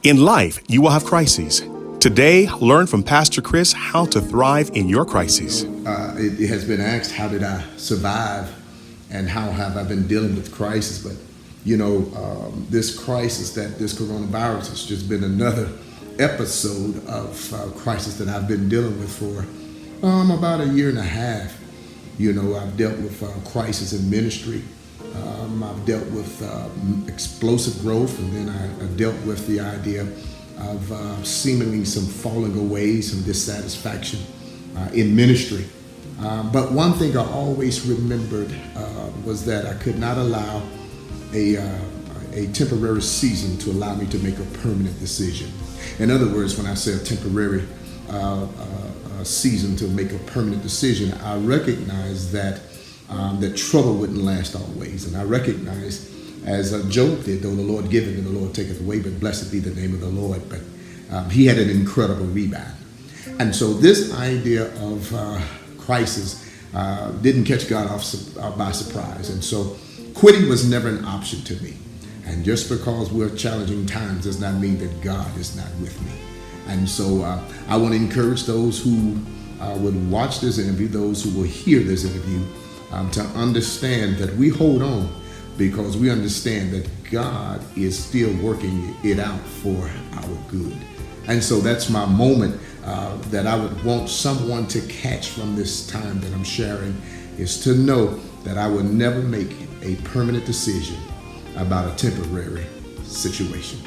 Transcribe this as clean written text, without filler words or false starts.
In life, you will have crises. Today, learn from Pastor Chris how to thrive in your crises. It has been asked, how did I survive and how have I been dealing with crisis? But, this crisis, this coronavirus has just been another episode of crisis that I've been dealing with for about a year and a half. I've dealt with crisis in ministry. I've dealt with explosive growth, and then I dealt with the idea of seemingly some falling away, some dissatisfaction in ministry. But one thing I always remembered was that I could not allow a temporary season to allow me to make a permanent decision. In other words, when I say a temporary season to make a permanent decision, I recognize that trouble wouldn't last always. And I recognize, as Job did, though the Lord giveth and the Lord taketh away, but blessed be the name of the Lord. But he had an incredible rebound. And so this idea of crisis didn't catch God by surprise. And so quitting was never an option to me. And just because we're challenging times does not mean that God is not with me. And so I want to encourage those who would watch this interview, those who will hear this interview, to understand that we hold on because we understand that God is still working it out for our good. And so that's my moment that I would want someone to catch from this time that I'm sharing, is to know that I will never make a permanent decision about a temporary situation.